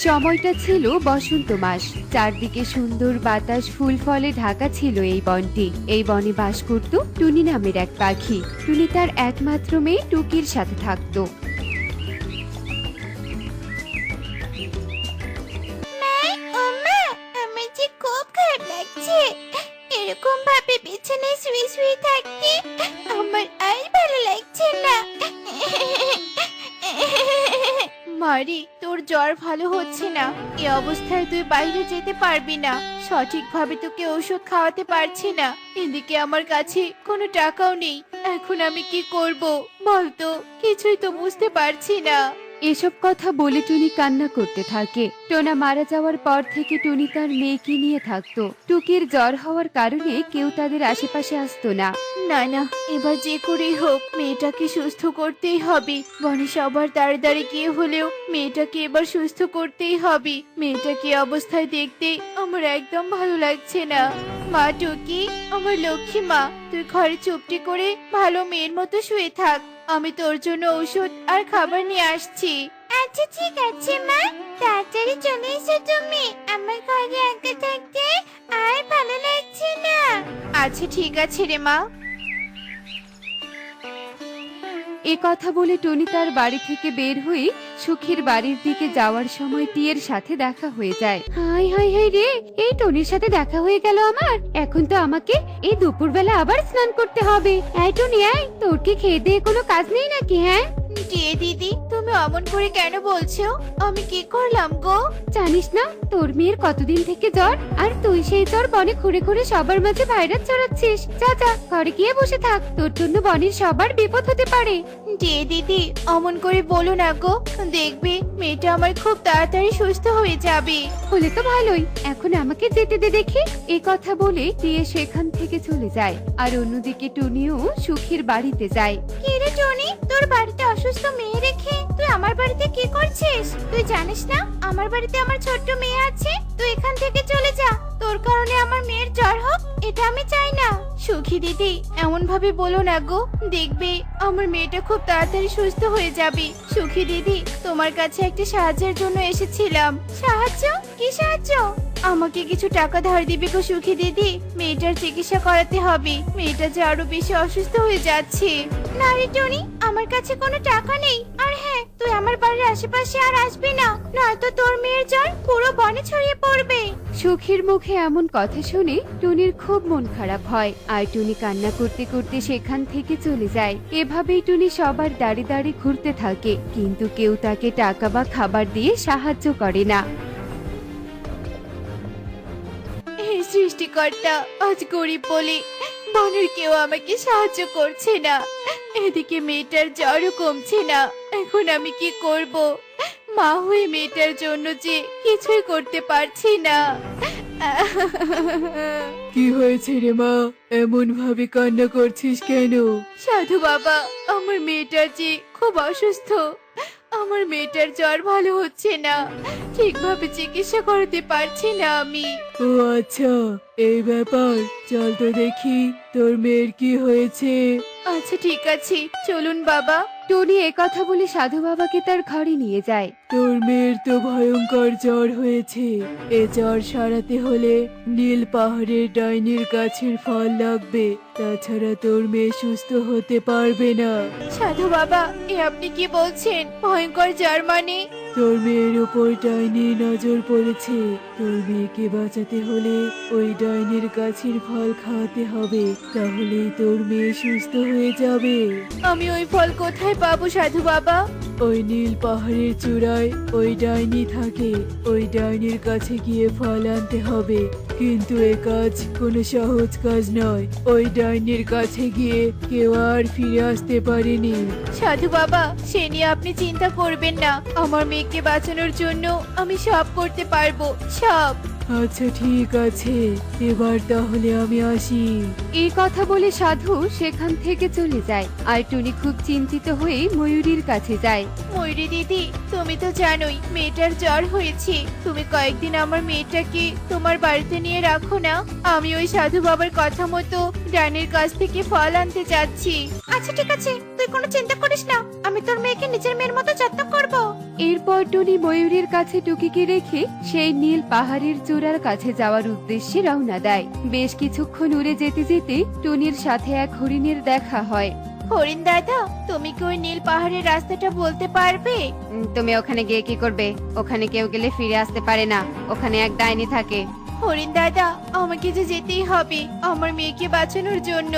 সময়টা ছিল বসন্ত মাস। চারদিকে সুন্দর বাতাস, ফুল ফলে ঢাকা ছিল এই বনটি। এই বনে বাস করত টুনি নামের এক পাখি। টুনি তার একমাত্র মেয়ে টুকির সাথে থাকতো। আমার যে খুব খারাপ লাগছে, এরকম ভাবে বিছানায় শুয়ে শুয়ে থাকতে আমার আর ভালো লাগছে না। মারি, তোর জ্বর ভালো হচ্ছে না। এই অবস্থায় তুই বাইরে যেতে পারবি না। সঠিকভাবে তোকে ওষুধ খাওয়াতে পারছি না। এদিকে আমার কাছে কোনো টাকাও নেই। এখন আমি কি করব বলতো? কিছুই তো বুঝতে পারছি না। এসব কথা বলে টুনি কান্না করতে থাকে। টোনা মারা যাওয়ার পর থেকে টুনি তার মেয়েকে নিয়ে থাকতো। টুকির জ্বর হওয়ার কারণে কেউ তাদের আশেপাশে আসতো না। না না, এবার যে করেই হোক মেয়েটাকে সুস্থ করতেই হবে। বনে সবার দাঁড়ে দাঁড়ে গিয়ে হলেও মেয়েটাকে এবার সুস্থ করতেই হবে। মেয়েটাকে এই অবস্থায় দেখতে আমার একদম ভালো লাগছে না। মা টুকি, আমার লক্ষ্মী মা, তুই ঘরে চুপটি করে ভালো মেয়ের মতো শুয়ে থাক। আমি তোর জন্য ওষুধ আর খাবার নিয়ে আসছি। আচ্ছা ঠিক আছে মা, তাড়াতাড়ি চলে এসো তুমি। আমার ঘরে একা থাকতে আর ভালো লাগছে না। আচ্ছা ঠিক আছে রে মা। এ কথা বলে টুনি তার বাড়ি থেকে বের হয়ে সুখীর বাড়ির দিকে যাওয়ার সময় টিয়ের সাথে দেখা হয়ে যায়। হাই হাই হাই রে, এই টুনির সাথে দেখা হয়ে গেল আমার। এখন তো আমাকে এই দুপুরবেলা আবার স্নান করতে হবে। এই টুনি, আয়, তোর কি খেয়ে দিয়ে কোনো কাজ নেই নাকি? হ্যাঁ টিয়ে দিদি, তুমি অমন করে কেন বলছো? আমি কি করলাম গো? জানিস না তোর মেয়ের কতদিন থেকে জ্বর, আর তুই সেই জ্বর বনে ঘুরে ঘুরে সবার মাঝে ভাইরাস ছড়াচ্ছিস। যা যা, ঘরে গিয়ে বসে থাক, তোর জন্য বনের সবার বিপদ হতে পারে। টিয়ে দিদি, অমন করে বলো না গো। দেখবে মেয়েটা আমার খুব তাড়াতাড়ি সুস্থ হয়ে যাবে। হলে তো ভালোই, এখন আমাকে যেতে দে দেখি। এই কথা বলে টিয়ে সেখান থেকে চলে যায়। আর অন্যদিকে টুনিও সুখীর বাড়িতে যায়। কি রে টনি, তোর বাড়িতে অসুস্থ মেয়ে রেখে তুই আমার বাড়িতে কি করছিস? তুই জানিস না আমার বাড়িতে আমার ছোট্ট মেয়ে আছে? তুই এখান থেকে চলে যা। তোর কারণে আমার মেয়ের জ্বর হোক, এটা আমি চাই না। সুখী দিদি, এমন ভাবে বলো না গো। দেখবে আমার মেয়েটা খুব তাড়াতাড়ি সুস্থ হয়ে যাবে। সুখী দিদি, তোমার কাছে একটা সাহায্যের জন্য এসেছিলাম। সাহায্য? কি সাহায্য? আমাকে কিছু টাকা ধার দিবে গো সুখী দিদি? মেয়েটার চিকিৎসা করাতে হবে। মেয়েটা যে আরো বেশি অসুস্থ হয়ে যাচ্ছে। না রে টনি, আমার কাছে কোনো টাকা নেই। আর হ্যাঁ, তুই আমার বাড়ির আশেপাশে আর আসবি না, নয়তো তোর মেয়ের জ্বর পুরো বনে ছড়িয়ে পড়বে। সুখীর মুখে এমন কথা শুনে টুনির খুব মন খারাপ হয়। আর টুনি কান্না করতে করতে সেখান থেকে চলে যায়। এভাবেই টুনি সবার দাঁড়ে দাঁড়ে ঘুরতে থাকে, কিন্তু কেউ তাকে টাকা বা খাবার দিয়ে সাহায্য করে না। হে সৃষ্টিকর্তা, আজ গরিব বলে বনের কেউ আমাকে সাহায্য করছে না। এদিকে মেয়েটার জ্বরও কমছে না। এখন আমি কি করব? মা হয়ে মেয়েটার জন্য যে কিছুই করতে পারছি না। কি হয়েছে রে মা, এমন ভাবে কান্না করছিস কেন? সাধু বাবা, আমার মেয়েটার যে খুব অসুস্থ। আমার মেয়েটার জ্বর ভালো হচ্ছে না। ঠিকভাবে চিকিৎসা করাতে পারছি না আমি। ও আচ্ছা, এই ব্যাপার। চল তো দেখি তোর মেয়ের কি হয়েছে। আচ্ছা ঠিক আছে, চলুন বাবা। টুনি কথা বলে সাধু বাবাকে তার ঘরে নিয়ে যায়। তোর মেয়ের তো ভয়ঙ্কর জ্বর হয়েছে। এ জ্বর সারাতে হলে নীল পাহাড়ের ডাইনির গাছের ফল লাগবে, তাছাড়া তোর মেয়ে সুস্থ হতে পারবে না। সাধু বাবা, এ আপনি কি বলছেন? ভয়ঙ্কর জ্বর মানে? তোর মেয়ের উপর ডাইনির নজর পড়েছে। তোর মেয়েকে বাঁচাতে হলে ওই ডাইনির গাছের ফল খাওয়াতে হবে, তাহলেই তোর মেয়ে সুস্থ হয়ে যাবে। আমি ওই ফল কোথায় পাবো সাধু বাবা? ওই নীল পাহাড়ের চূড়ায় ওই ডাইনি থাকে। ওই ডাইনির কাছে গিয়ে ফল আনতে হবে, কিন্তু এ কাজ কোনো সহজ কাজ নয়। ওই ডাইনির কাছে গিয়ে কেউ আর ফিরে আসতে পারেনি। সাধু বাবা, সে নিয়ে আপনি চিন্তা করবেন না। আমার মেয়েকে বাঁচানোর জন্য আমি সব করতে পারবো, সব। আচ্ছা ঠিক আছে, এবার তাহলে আমি আসি। এই কথা বলে সাধু সেখান থেকে চলে যায়। আর টুনি খুব চিন্তিত হয়ে ময়ূরীর কাছে যায়। ময়ূরী দিদি, তুমি তো জানোই মেয়েটার জ্বর হয়েছে। তুমি কয়েকদিন আমার মেয়েটাকে তোমার বাড়িতে নিয়ে রাখো না। আমি ওই সাধু বাবার কথা মতো ডানের কাছ থেকে ফল আনতে যাচ্ছি। আচ্ছা ঠিক আছে, তুই কোনো চিন্তা করিস না, আমি তোর মেয়েকে নিজের মেয়ের মতো যত্ন করব। এরপর টুনি ময়ূরীর কাছে টুকিকে রেখে সেই নীল পাহাড়ের চূড়ার কাছে যাওয়ার উদ্দেশ্যে রওনা দেয়। বেশ কিছুক্ষণ উড়ে যেতে যেতে টুনির সাথে এক হরিণের দেখা হয়। হরিণ দাদা, তুমি কি ওই নীল পাহাড়ের রাস্তাটা বলতে পারবে? তুমি ওখানে গিয়ে কি করবে? ওখানে কেউ গেলে ফিরে আসতে পারে না, ওখানে এক ডাইনি থাকে। হরিণ দাদা, আমাকে যে যেতেই হবে আমার মেয়েকে বাঁচানোর জন্য।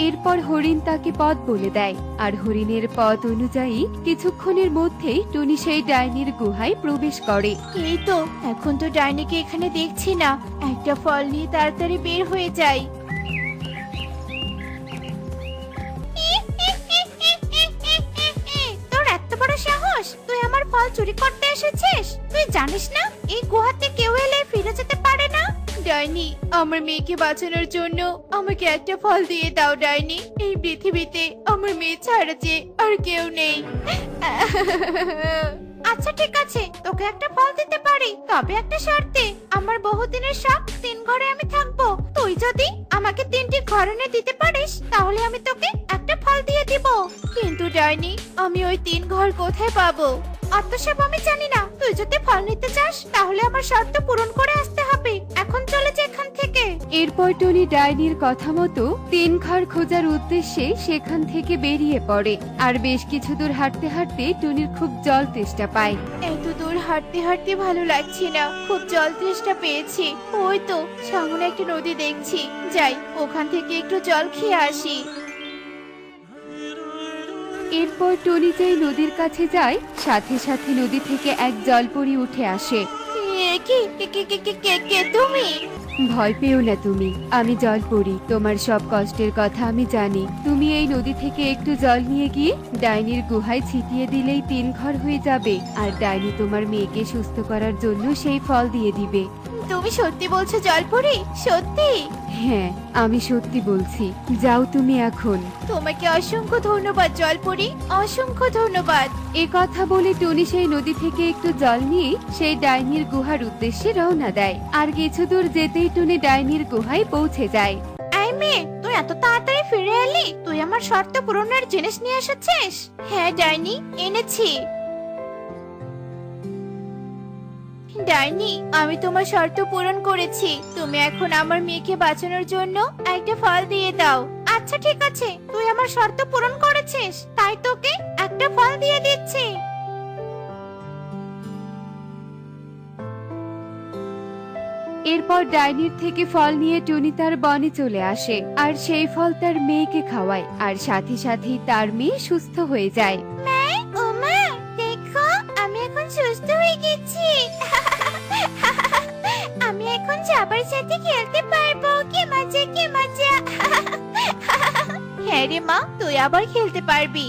এরপর হরিণ তাকে পথ বলে দেয়, আর হরিণের পথ অনুযায়ী কিছুক্ষণের মধ্যেই টুনি সেই ডাইনির গুহায় প্রবেশ করে। এই তো, এখন তো ডাইনিকে এখানে দেখছি না। একটা ফল নিয়ে তাড়াতাড়ি বের হয়ে যাই। তোর এত বড় সাহস, তুই আমার ফল চুরি করতে এসেছিস? তুই জানিস না এই গুহাতে কেউ এলে ফিরে যেতে পারে না? ডাইনি, আমার মেয়েকে বাঁচানোর জন্য আমাকে একটা ফল দিয়ে দাও ডাইনি। এই পৃথিবীতে আমার মেয়ে ছাড়া যে আর কেউ নেই। আচ্ছা ঠিক আছে, তোকে একটা ফল দিতে পারি, তবে একটা শর্তে। আমার বহুদিনের শখ 3 ঘরে আমি থাকবো। তুই যদি আমাকে 3টি ঘর এনে দিতে পারিস তাহলে আমি তোকে একটা ফল দিয়ে দিব। কিন্তু ডাইনি, আমি ওই 3 ঘর কোথায় পাবো? অত সব আমি জানি না। তুই যদি ফল নিতে চাস তাহলে আমার শর্ত পূরণ করে আসতে হবে। এখন চলে যা এখান থেকে। এরপর টুনি ডাইনির কথা মতো 3 ঘর খোঁজার উদ্দেশ্যে সেখান থেকে বেরিয়ে পড়ে। আর বেশ কিছু দূর হাঁটতে হাঁটতে টুনির খুব জল তেষ্টা পায়। এত দূর হাঁটতে হাঁটতে ভালো লাগছে না, খুব জল তেষ্টা পেয়েছি। ওই তো সামনে একটা নদী দেখছি, যাই ওখান থেকে একটু জল খেয়ে আসি। এরপর টুনি যেই নদীর কাছে যায়, সাথে সাথে নদী থেকে এক জলপরি উঠে আসে। এ কি, কে কে কে কে কে কে তুমি? ভয় পেও না তুমি, আমি জলপরি। তোমার সব কষ্টের কথা আমি জানি। তুমি এই নদী থেকে একটু জল নিয়ে গিয়ে ডাইনির গুহায় ছিটিয়ে দিলেই 3 ঘর হয়ে যাবে, আর ডাইনি তোমার মেয়েকে সুস্থ করার জন্য সেই ফল দিয়ে দিবে। তুমি সত্যি বলছো জলপরি? সত্যি? হ্যাঁ, আমি সত্যি বলছি। যাও তুমি এখন। তোমাকে অসংখ্য ধন্যবাদ জলপরি, অসংখ্য ধন্যবাদ। এ কথা বলে টুনি সেই নদী থেকে একটু জল নিয়ে সেই ডাইনির গুহার উদ্দেশ্যে রওনা দেয়। আর কিছু দূর যেতেই টুনি ডাইনির গুহায় পৌঁছে যায়। এই মেয়ে, তুই এত তাড়াতাড়ি ফিরে এলি? তুই আমার শর্ত পূরণের জিনিস নিয়ে এসেছিস? হ্যাঁ ডাইনি, এনেছি। ডাইনি, আমি তোমার শর্ত পূরণ করেছি। তুমি এখন আমার মেয়েকে বাঁচানোর জন্য একটা ফল দিয়ে দাও। আচ্ছা ঠিক আছে, তুই আমার শর্ত পূরণ করেছিস, তাই তোকে একটা ফল দিয়ে দিচ্ছি। এরপর ডাইনির থেকে ফল নিয়ে টুনি তার বনে চলে আসে, আর সেই ফল তার মেয়েকে খাওয়ায়, আর সাথে সাথেই তার মেয়ে সুস্থ হয়ে যায়। ও মা, দেখো আমি এখন সুস্থ হয়ে গেছি। আমি এখন সবার সাথে খেলতে পারবো। কি মজা, কি মজা। হ্যাঁ রে মা, তুই আবার খেলতে পারবি।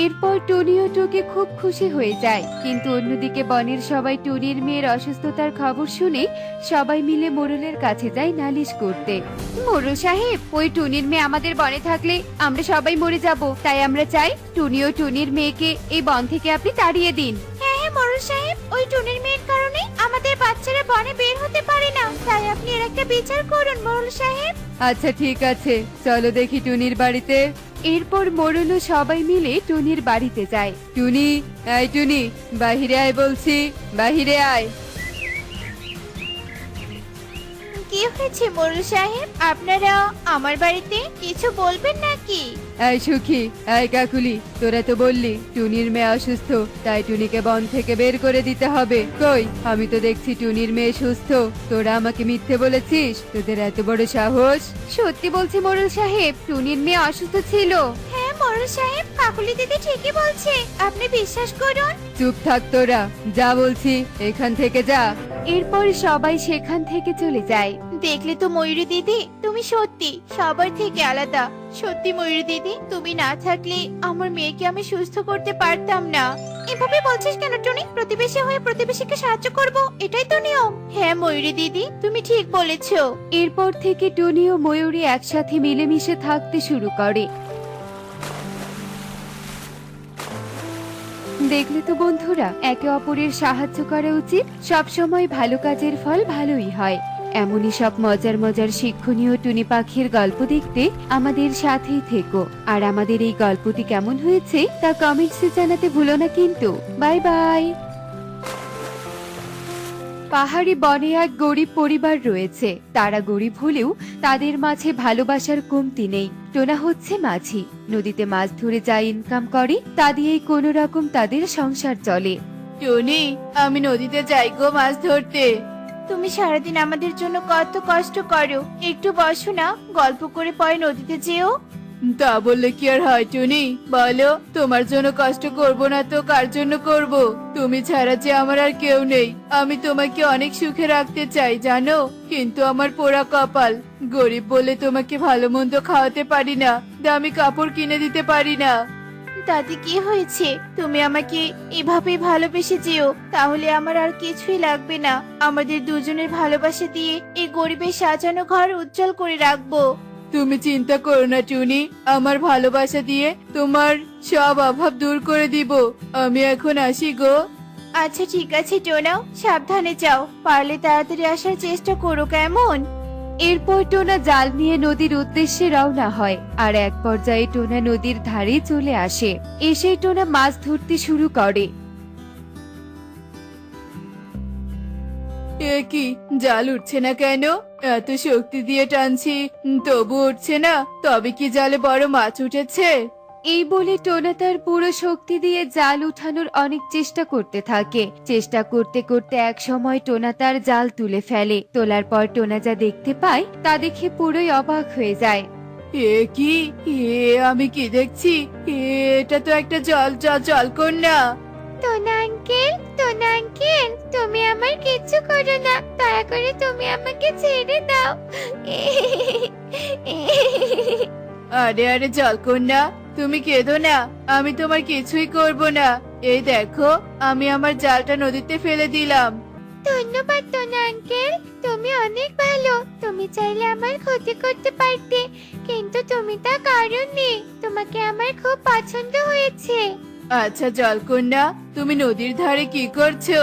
এরপর টুনি ও টুকি খুব খুশি হয়ে যায়। কিন্তু অন্যদিকে বনের সবাই টুনির মেয়ের অসুস্থতার খবর শুনে সবাই মিলে মোড়লের কাছে যায় নালিশ করতে। মোড়ল সাহেব, ওই টুনির মেয়ে আমাদের বনে থাকলে আমরা সবাই মরে যাব। তাই আমরা চাই টুনি ও টুনির মেয়েকে এই বন থেকে আপনি তাড়িয়ে দিন। হ্যাঁ হ্যাঁ মোড়ল সাহেব, ওই টুনির মেয়ের কারণে আমাদের বাচ্চারা বনে বের হতে পারে না। তাই আপনি এর একটা বিচার করুন মোড়ল সাহেব। আচ্ছা ঠিক আছে, চলো দেখি টুনির বাড়িতে। এরপর মোড়ল ও সবাই মিলে টুনির বাড়িতে যায়। টুনি, এই টুনি, বাহিরে আয় বলছি, বাহিরে আয়। কি হয়েছে মোড়ল সাহেব? আপনারা আমার বাড়িতে কিছু বলবেন নাকি? এই সুখী, এই কাকুলি, তোরা তো বললি টুনির মেয়ে অসুস্থ, তাই টুনিকে বন থেকে বের করে দিতে হবে। কই, আমি তো দেখছি টুনির মেয়ে সুস্থ। তোরা আমাকে মিথ্যে বলেছিস? তোদের এত বড় সাহস? সত্যি বলছি মোড়ল সাহেব, টুনির মেয়ে অসুস্থ ছিল। হ্যাঁ মোড়ল সাহেব, কাকুলি দিদি ঠিকই বলছে, আপনি বিশ্বাস করুন। চুপ থাক তোরা, যা বলছি এখান থেকে যা। এরপর সবাই সেখান থেকে চলে যায়। দেখলে তো ময়ূরী দিদি, তুমি সত্যি সবার থেকে আলাদা। সত্যি ময়ূরী দিদি, তুমি না থাকলে আমার মেয়েকে আমি সুস্থ করতে পারতাম না। এভাবে বলছিস কেন টুনি? প্রতিবেশী হয়ে প্রতিবেশীকে সাহায্য করব, এটাই তো নিয়ম। হ্যাঁ ময়ূরী দিদি, তুমি ঠিক বলেছো। এরপর থেকে টুনি ও ময়ূরী একসাথে মিলেমিশে থাকতে শুরু করে। দেখলে তো বন্ধুরা, একে অপরের সাহায্য করা উচিত। সব সময় ভালো কাজের ফল ভালোই হয়। এমনই সব মজার মজার শিক্ষণীয় টুনি পাখির গল্প দেখতে আমাদের সাথেই থেকো। আর আমাদের এই গল্পটি কেমন হয়েছে তা কমেন্টসে জানাতে ভুলো না কিন্তু। Bye bye. পাহাড়ি বনে এক গরিব পরিবার রয়েছে। তারা গরিব হলেও তাদের মাঝে ভালোবাসার কমতি নেই। টোনা হচ্ছে মাঝি, নদীতে মাছ ধরে যা ইনকাম করে তা দিয়েই কোনো রকম তাদের সংসার চলে। টনি, আমি নদীতে যাই গো মাছ ধরতে। তুমি সারাদিন আমাদের জন্য কত কষ্ট করো, একটু বসো না, গল্প করে পরে নদীতে যেও। তা বললে কি আর হয় টনি, বলো তোমার জন্য কষ্ট করব না তো কার জন্য করব? তুমি ছাড়া যে আমার আর কেউ নেই। আমি তোমাকে অনেক সুখে রাখতে চাই জানো, কিন্তু আমার পোড়া কপাল। গরিব বলে তোমাকে ভালো মন্দ খাওয়াতে পারি না, দামি কাপড় কিনে দিতে পারি না। তাতে কি হয়েছে? তুমি আমাকে এভাবেই ভালোবেসে যেও, তাহলে আমার আর কিছুই লাগবে না। আমাদের দুজনের ভালোবাসা দিয়ে এই গরিবের সাজানো ঘর উজ্জ্বল করে রাখবো। তুমি চিন্তা করো না টুনি, আমার ভালোবাসা দিয়ে তোমার সব অভাব দূর করে দিব। আমি এখন আসি গো। আচ্ছা ঠিক আছে টোনা, সাবধানে যাও, পারলে তাড়াতাড়ি আসার চেষ্টা করো কেমন? এরপর টোনা জাল নিয়ে নদীর উদ্দেশ্যে রওনা হয়। আর এক পর্যায়ে টোনা নদীর ধারে চলে আসে। এসে টোনা মাছ ধরতে শুরু করে। এ কি, জাল উঠছে না কেন? এত শক্তি দিয়ে টানছি তবু উঠছে না। তবে কি জালে বড় মাছ উঠেছে? এই বলে টোনা তার পুরো শক্তি দিয়ে জাল উঠানোর অনেক চেষ্টা করতে থাকে। চেষ্টা করতে করতে এক সময় টোনা তার জাল তুলে ফেলে। তোলার পর টোনা যা দেখতে পায় তা দেখে পুরোই অবাক হয়ে যায়। এ কি, আমি কি দেখছি? এটা তো একটা জলকন্যা। টোনা আঙ্কেল, টোনা আঙ্কেল, তুমি আমার কিচ্ছু করো না, দয়া করে তুমি আমাকে ছেড়ে দাও। আরে আরে জলকন্যা, তুমি কেঁদো না, আমি তোমার কিছুই করব না। এই দেখো, আমি আমার জালটা নদীতে ফেলে দিলাম। ধন্যবাদ টোনা আঙ্কেল, তুমি অনেক ভালো। তুমি চাইলে আমার ক্ষতি করতে পারতে, কিন্তু তুমি তা করোনি। তোমাকে আমার খুব পছন্দ হয়েছে। আচ্ছা জলকন্যা, তুমি নদীর ধারে কি করছো?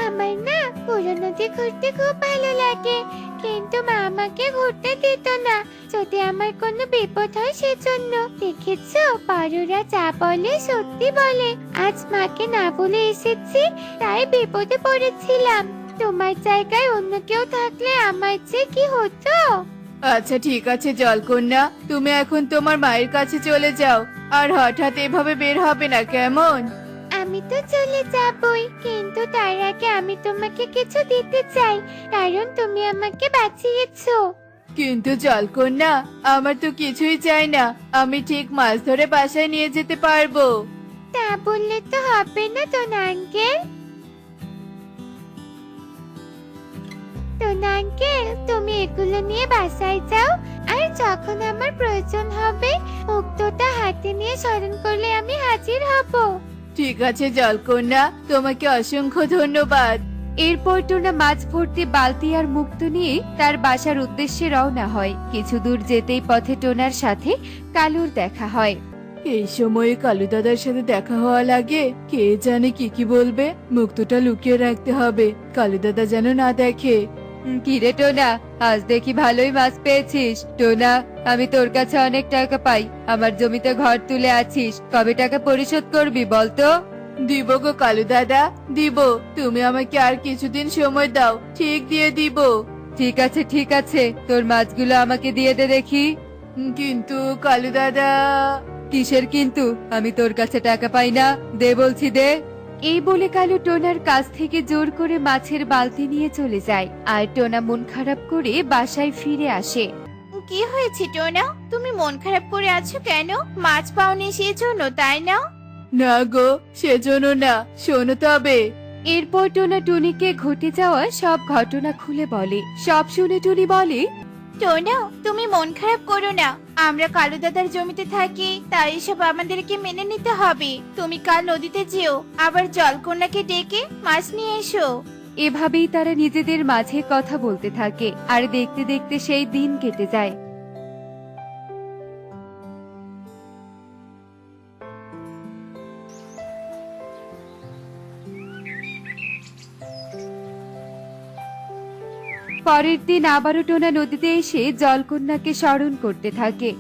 আমার না পুরো নদী ঘুরতে খুব ভালো লাগে, কিন্তু মা আমাকে ঘুরতে দিত না, যদি আমার কোনো বিপদ হয় সেজন্য। দেখেছো, পারুরা যা বলে সত্যি বলে। আজ মাকে না বলে এসেছি, তাই বিপদে পড়েছিলাম। তোমার জায়গায় অন্য কেউ থাকলে আমার যে কি হতো। আচ্ছা ঠিক আছে জলকন্যা, তুমি এখন তোমার মায়ের কাছে চলে যাও, আর হঠাৎ এভাবে বের হবে না কেমন? আমি তো চলে যাবই, কিন্তু তার আগে আমি তোমাকে কিছু দিতে চাই, কারণ তুমি আমাকে বাঁচিয়েছো। কিন্তু জলকন্যা, আমার তো কিছুই চাই না। আমি ঠিক মাছ ধরে বাসায় নিয়ে যেতে পারবো। তা বললে তো হবে না টোনা আঙ্কেল। টোনা আঙ্কেল, তুমি এগুলো নিয়ে বাসায় যাও, আর যখন আমার প্রয়োজন হবে মুক্তোটা হাতে নিয়ে স্মরণ করলে আমি হাজির হব। ঠিক আছে জলকন্যা, তোমাকে অসংখ্য ধন্যবাদ। এরপর টোনা মাছ ভর্তি বালতি আর মুক্তো নিয়ে তার বাসার উদ্দেশ্যে রওনা হয়। কিছু দূর যেতেই পথে টোনার সাথে কালুর দেখা হয়। এই সময়ে কালু দাদার সাথে দেখা হওয়া লাগে, কে জানে কি কি বলবে। মুক্তটা লুকিয়ে রাখতে হবে, কালু দাদা যেন না দেখে। কিরে টোনা, আজ দেখি ভালোই মাছ পেয়েছিস। টোনা, আমি তোর কাছে অনেক টাকা পাই, আমার জমিতে ঘর তুলে আছিস, কবে টাকা পরিশোধ করবি বলতো? দিব গো কালু দাদা, দিব। তুমি আমাকে আর কিছুদিন সময় দাও, ঠিক দিয়ে দিব। ঠিক আছে, তোর মাছগুলো আমাকে দিয়ে দে দেখি। কিন্তু কালু দাদা। কিসের কিন্তু? আমি তোর কাছে টাকা পাই না, দে বলছি দে। এই বলে কালু টোনার কাছ থেকে জোর করে মাছের বালতি নিয়ে চলে যায়। আর টোনা মন খারাপ করে বাসায় ফিরে আসে। কি হয়েছে টোনা, তুমি মন খারাপ করে আছো কেন? মাছ পাওনি সেজন্য, তাই না? না গো, সেজন্য না, শোনো তবে। এরপর টোনা টুনিকে ঘটে যাওয়া সব ঘটনা খুলে বলে। সব শুনে টুনি বলে, টোনা, তুমি মন খারাপ করো না, আমরা কালু দাদার জমিতে থাকি, তাই এসব আমাদেরকে মেনে নিতে হবে। তুমি কাল নদীতে যেও, আবার জলকন্যাকে ডেকে মাছ নিয়ে এসো। এভাবেই তারা নিজেদের মাঝে কথা বলতে থাকে। আর দেখতে দেখতে সেই দিন কেটে যায়। পরের দিন আবারও টোনা নদীতে এসে জলকন্যাকে স্মরণ করতে থাকে।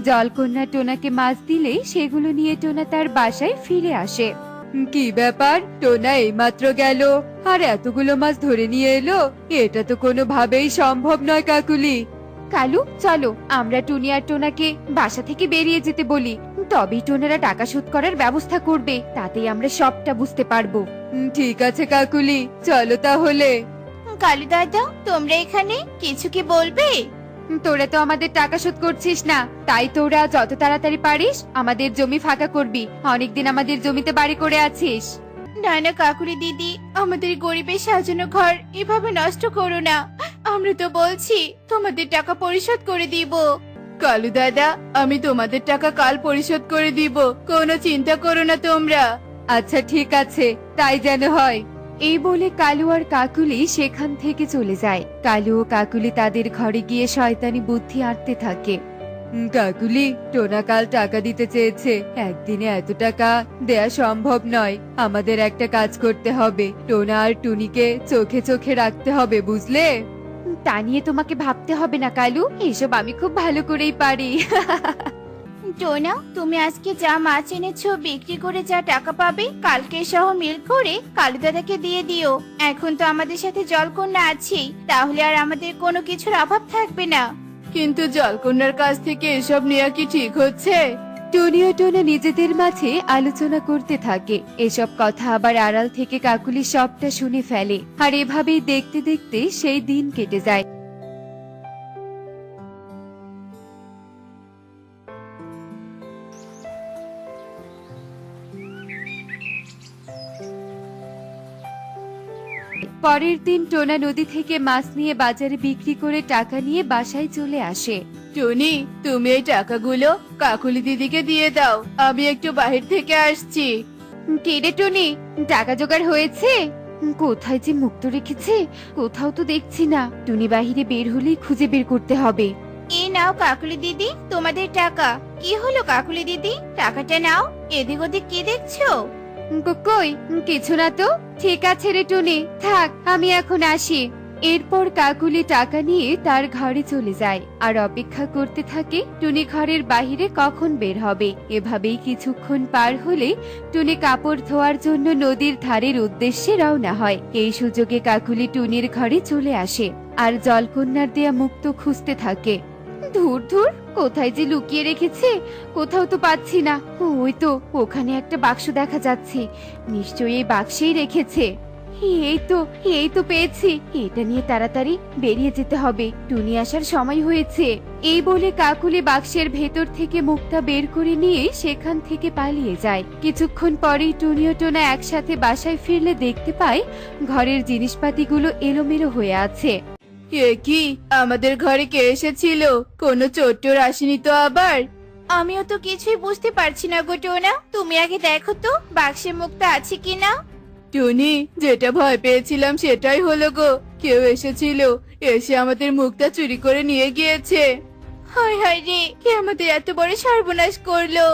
জলকন্যা টোনাকে মাছ দিলে সেগুলো নিয়ে টোনা তার বাসায় ফিরে আসে। কি ব্যাপার, টোনা এইমাত্র গেল আর এতগুলো মাছ ধরে নিয়ে এলো? এটা তো কোনোভাবেই সম্ভব নয় কাকুলি। কালু, চলো আমরা টুনি আর টোনাকে বাসা থেকে বেরিয়ে যেতে বলি, তবেই টোনারা টাকা শোধ করার ব্যবস্থা করবে, তাতেই আমরা সবটা বুঝতে পারবো। ঠিক আছে কাকুলি, চলো তাহলে। কালু দাদা, তোমরা এখানে কিছু কি বলবে? তোরা তো আমাদের টাকা শোধ করছিস না, তাই তোরা যত তাড়াতাড়ি পারিস আমাদের জমি ফাঁকা করবি। অনেকদিন আমাদের জমিতে বাড়ি করে আছিস। না না কাকুলি দিদি, আমাদের গরিবের সাজানো ঘর এভাবে নষ্ট করো না। আমরা তো বলছি তোমাদের টাকা পরিশোধ করে দিব। কালু দাদা, আমি তোমাদের টাকা কাল পরিশোধ করে দিব, কোনো চিন্তা করো না তোমরা। আচ্ছা ঠিক আছে, তাই যেন হয়। এই বলে কালু আর কাকুলি সেখান থেকে চলে যায়। কালু ও কাকুলি তাদের ঘরে গিয়ে শয়তানি বুদ্ধি আঁটতে থাকে। কাকুলি, টোনা কাল টাকা দিতে চেয়েছে, একদিনে এত টাকা দেয়া সম্ভব নয়। আমাদের একটা কাজ করতে হবে, টোনা আর টুনিকে চোখে চোখে রাখতে হবে, বুঝলে? তা নিয়ে তোমাকে ভাবতে হবে না কালু, এসব আমি খুব ভালো করেই পারি। টোনা, তুমি আজকে যা মাছ এনেছো বিক্রি করে যা টাকা পাবে কালকে সহ মিল করে কালু দাদাকে দিয়ে দিও। এখন তো আমাদের সাথে জলকন্যা আছেই, তাহলে আর আমাদের কোনো কিছুর অভাব থাকবে না। কিন্তু জলকন্যার কাছ থেকে এসব নেওয়া কি ঠিক হচ্ছে? টুনি ও টোনা নিজেদের মাঝে আলোচনা করতে থাকে। এসব কথা আবার আড়াল থেকে কাকুলি সবটা শুনে ফেলে, আর এভাবেই দেখতে দেখতে সেই দিন কেটে যায়। পরের দিন টোনা নদী থেকে মাছ নিয়ে বাজারে বিক্রি করে টাকা নিয়ে বাসায় চলে আসে। টুনি, তুমি এই টাকাগুলো কাকুলি দিদিকে দিয়ে দাও, আমি একটু বাহির থেকে আসছি। কে রে টুনি, টাকা জোগাড় হয়েছে? কোথায় যে মুক্ত রেখেছে, কোথাও তো দেখছি না। টুনি বাহিরে বের হলেই খুঁজে বের করতে হবে। এই নাও কাকুলি দিদি, তোমাদের টাকা। কি হলো কাকুলি দিদি, টাকাটা নাও। এদিক ওদিক কি দেখছো? কই কিছু না তো। ঠিক আছে রে টুনি, থাক আমি এখন আসি। এরপর কাকুলি টাকা নিয়ে তার ঘরে চলে যায় আর অপেক্ষা করতে থাকে টুনি ঘরের বাহিরে কখন বের হবে। এভাবেই কিছুক্ষণ পার হলে টুনি কাপড় ধোয়ার জন্য নদীর ধারের উদ্দেশ্যে রওনা হয়। এই সুযোগে কাকুলি টুনির ঘরে চলে আসে আর জলকন্যার দেয়া মুক্ত খুঁজতে থাকে। ধুর ধুর, কোথায় যে লুকিয়ে রেখেছে, কোথাও তো পাচ্ছি না। ওই তো ওখানে একটা বাক্স দেখা যাচ্ছে, নিশ্চয়ই এই বাক্সেই রেখেছে। এই তো পেয়েছি, এটা নিয়ে তাড়াতাড়ি বেরিয়ে যেতে হবে, টুনি আসার সময় হয়েছে। এই বলে কাকুলি বাক্সের ভেতর থেকে মুক্তা বের করে নিয়ে সেখান থেকে পালিয়ে যায়। কিছুক্ষণ পরেই টুনি ও টোনা একসাথে বাসায় ফিরলে দেখতে পায় ঘরের জিনিসপাতিগুলো এলোমেলো হয়ে আছে। এ কি, আমাদের ঘরে কে এসেছিল? কোনো চোর আসেনি তো আবার? আমিও তো কিছুই বুঝতে পারছি না গো টোনা, তুমি আগে দেখো তো বাক্সে মুক্তা আছে কিনা। টুনি, যেটা ভয় পেয়েছিলাম সেটাই হলো গো, কেউ এসেছিল, এসে আমাদের মুক্তা চুরি করে নিয়ে গিয়েছে। হায় হায় রে, কে আমাদের এত বড় সর্বনাশ করলো।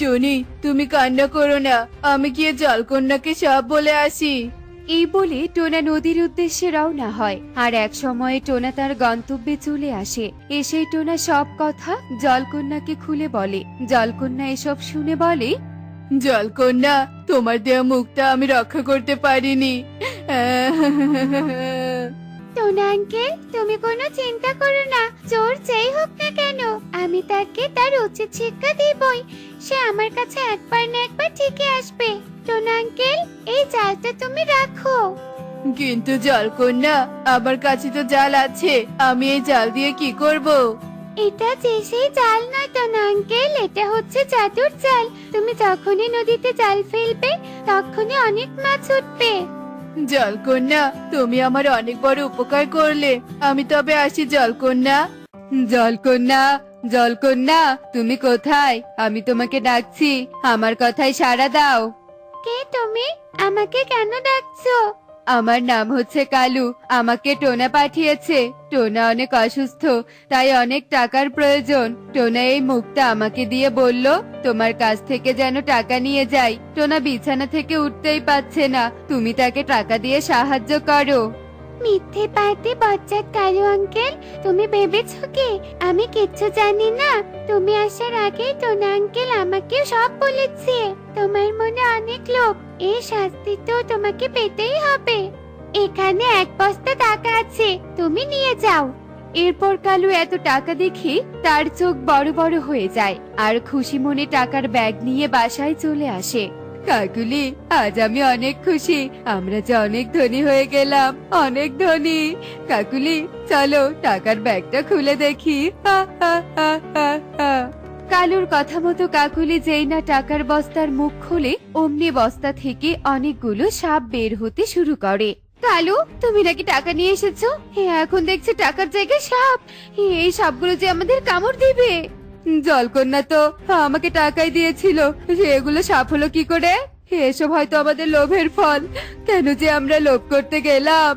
টুনি, তুমি কান্না করো না, আমি গিয়ে জলকন্যাকে সব বলে আসি। এই বলে টোনা নদীর উদ্দেশ্যে রওনা হয় আর এক সময়ে টোনা তার গন্তব্যে চলে আসে। এসে টোনা সব কথা জলকন্যাকে খুলে বলে। জলকন্যা এসব শুনে বলে, জলকন্যা, তোমার দেয়া মুক্তা আমি রক্ষা করতে পারিনি। টোনা আঙ্কেল, তুমি কোনো চিন্তা করো না, চোর যেই হোক না কেন আমি তাকে তার উচিত শিক্ষা দিবই। সে আমার কাছে একবার না একবার ঠিকই আসবে। টোনা আঙ্কেল, এই জালটা তুমি রাখো। কিন্তু জলকন্যা, আমার কাছে তো জাল আছে, আমি এই জাল দিয়ে কি করব? এটা যে সেই জাল নয় টোনা আঙ্কেল, এটা হচ্ছে জাদুর জাল। তুমি যখনই নদীতে জাল ফেলবে তখনই অনেক মাছ উঠবে। জলকন্যা, তুমি আমার অনেক বড় উপকার করলে, আমি তবে আসি জলকন্যা। জলকন্যা, জলকন্যা তুমি কোথায়? আমি তোমাকে ডাকছি, আমার কথায় সাড়া দাও। কে তুমি? আমাকে কেন ডাকছো? আমার নাম হচ্ছে কালু। আমাকে টোনা পাঠিয়েছে। টোনা অনেক অসুস্থ, তাই অনেক টাকার প্রয়োজন। টোনা এই মুখটা আমাকে দিয়ে বলল তোমার কাছ থেকে যেন টাকা নিয়ে যাই। টোনা বিছানা থেকে উঠতেই পারছে না, তুমি তাকে টাকা দিয়ে সাহায্য করো। মিথ্যে পাতে বজ্জাত কালু আঙ্কেল, তুমি ভেবেছো কি আমি কিচ্ছু জানি না? তুমি আসার আগে টোনা আঙ্কেল আমাকে সব বলেছে। তোমার মনে অনেক লোভ, এই শাস্তি তো তোমাকে পেতেই হবে। এখানে 1 বস্তা টাকা আছে, তুমি নিয়ে যাও। এরপর কালু এত টাকা দেখে তার চোখ বড় বড় হয়ে যায় আর খুশি মনে টাকার ব্যাগ নিয়ে বাসায় চলে আসে। কাকুলি, আজ আমি অনেক খুশি। আমরা যে অনেক ধনী হয়ে গেলাম, অনেক ধনী। কাকুলি, চলো টাকার ব্যাগটা খুলে দেখি। হা হা হা হা হা। কালুর কথা মতো কাকুলি যেই না টাকার বস্তার মুখ খোলে, অমনি বস্তা থেকে অনেকগুলো সাপ বের হতে শুরু করে। কালু, তুমি নাকি টাকা নিয়ে এসেছো? এখন দেখছি টাকার জায়গায় সাপ। এই সাপগুলো যে আমাদের কামড় দিবে। জলকন্যা তো আমাকে টাকাই দিয়েছিল, এগুলো সাপ হলো কি করে? এসব হয়তো আমাদের লোভের ফল। কেন যে আমরা লোভ করতে গেলাম।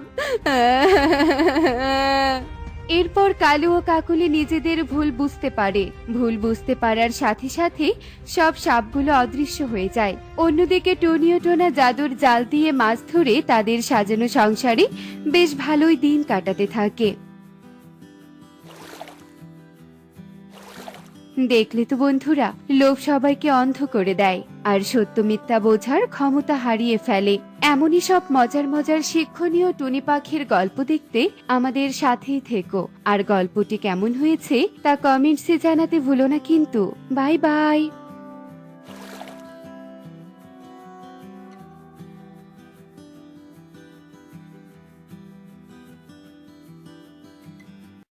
এরপর কালু ও কাকুলি নিজেদের ভুল বুঝতে পারে। ভুল বুঝতে পারার সাথে সাথে সব সাপগুলো অদৃশ্য হয়ে যায়। অন্যদিকে টনি ও টোনা জাদুর জাল দিয়ে মাছ ধরে তাদের সাজানো সংসারে বেশ ভালোই দিন কাটাতে থাকে। দেখলে তো বন্ধুরা, লোভ সবাইকে অন্ধ করে দেয় আর সত্য মিথ্যা বোঝার ক্ষমতা হারিয়ে ফেলে। এমনই সব মজার মজার শিক্ষণীয় টুনি পাখির গল্প দেখতে আমাদের সাথেই থেকো। আর গল্পটি কেমন হয়েছে তা কমেন্টসে জানাতে ভুলো না কিন্তু। Bye bye.